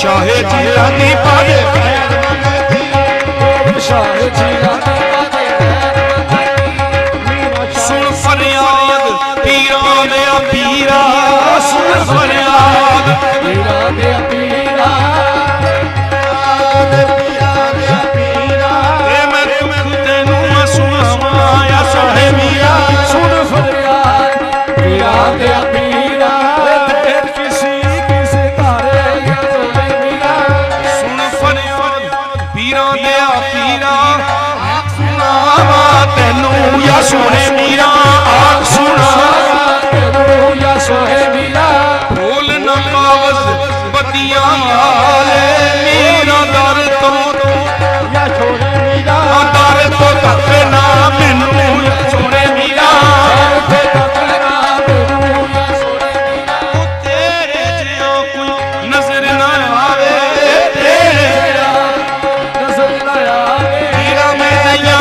शाहे जीलानी पादे पैर मंगती, शाहे जीलानी पादे पैर मंगती। सुन फरियाद पीरा दे पीरा, सुन फरियाद पीरा दे पीरा, पीरा दे पीरा। मैं तुम तेनू सुनावा या शाहे मीरा, सुन फरियाद पीरा दे पीरा, किसी किसी तारे या सोने मीरा। सुन फरियाद पीरा दे पीरा, सुनावा तेनू या सोने मीरा, आख सुनावा तेनू या सोने मीरा। बोल न कागज बत्तियां वाले मीरा दर तो या सोने मीरा, दर तो तक ना मैनू या सोने मीरा, दर तो तक ना मैनू या सोने मीरा। तेरे जिया कोई नजर ना आवे, तेरे नजर ना आवे मीरा, मैं या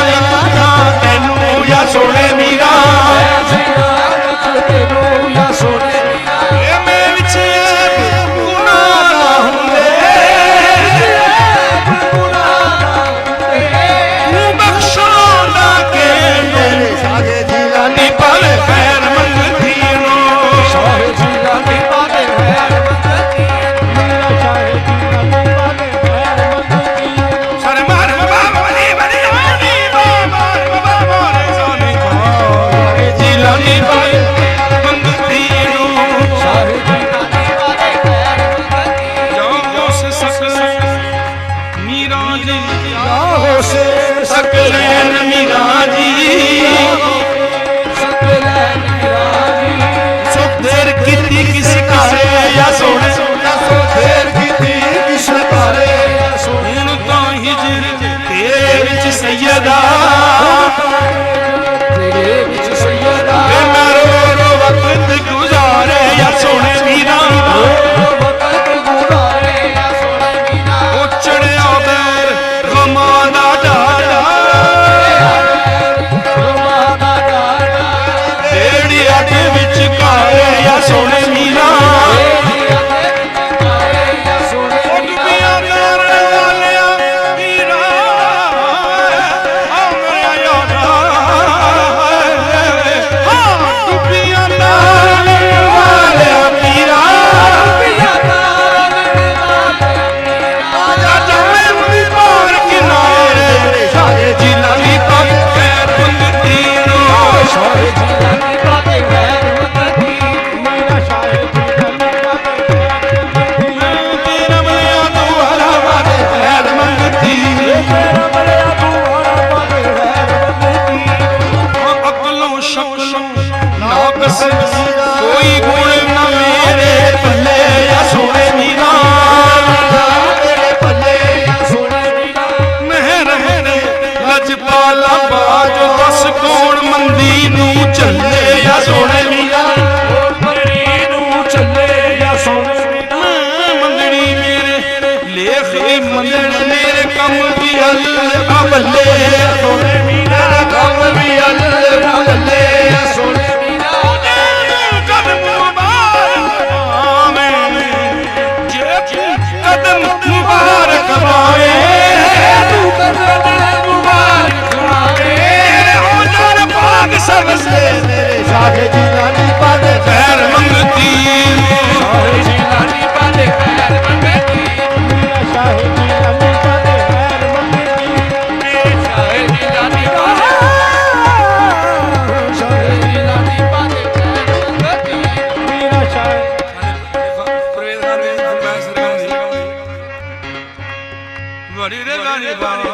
तेनू या सोने मीरा, तेनू या सोने मीरा। मैं विच गुनाह ना हुंदे, गुनाह ना हुंदे, तू बख्शांदा के मेरे शाहे जीलानी पाले पैर मंगती नो, शाहे जीलानी पाले पैर मंगती, मेरा शाहे जीलानी पाले पैर मंगती। सरे मार बाबा बनी बनी बनी बाबा बाबा रे सोनी को, शाहे जीलानी पाले मंगती नो, शाहे जीलानी पाले पैर मंगती। जाओ से सकले मीरा जी, जाओ से सकले मीरा जी, सकले मीरा जी। सुख देर कीती किस कारे या सोने, सुख देर कीती किस कारे या सोने। हुण तां हिजर तेरे विच सैयदा, तेरे विच सैयदा, मैं रो रो वक्त गुजारे या सोने मीरा, वक्त गुजारे या सोने मीरा। ओ चढ़िया बैर गमां दा डाढ़ा, गमां दा डाढ़ा, बेड़ी अग विच कारे या सोने मीरा, बेड़ी अग विच कारे या सोने मीरा। डुबिया मारन वालिया मीरा, आ मेरा यारा, डुबिया मारन वालिया मीरा, डुबिया मारन वालिया मीरा। आजा जावे उदी पार किनारे, शाहे जीलानी पाले पैर मंगती नो, शाहे जीलानी पाले पैर मंगती, मेरा शाहे जीलानी पाले पैर मंगती। तेरा मलिया दुआरा पाले पैर मंगती, तेरा मलिया दुआरा पाले पैर मंगती। अकलों शकलों नाकस कोई गुण न मेरे पल्ले या सोने मीरा, तेरे पल्ले या सोने मीरा। मेहर मेरे लजपाला बाजो दस कौन मंदी नू चले या सोने मीरा, मंदी नू चले या सोने मीरा। मंगनी मेरे लेख मंगनी मेरे कम भी अल्लाह बल्ले या सोने मीरा, कम भी अल्लाह बल्ले या सोने मीरा। कदम मुबारक आवे, कदम मुबारक आवे, तू कदम मुबारक आवे। हो जान पाक सबसे मेरे शाहे जीलानी पाले पैर मंगती, शाहे जीलानी पाले पैर मंगती, मेरा शाहे जीलानी पाले पैर मंगती, मेरे शाहे जीलानी पाले, शाहे जीलानी पाले पैर मंगती, मेरा शाहे। बड़ी रे गानी बाबा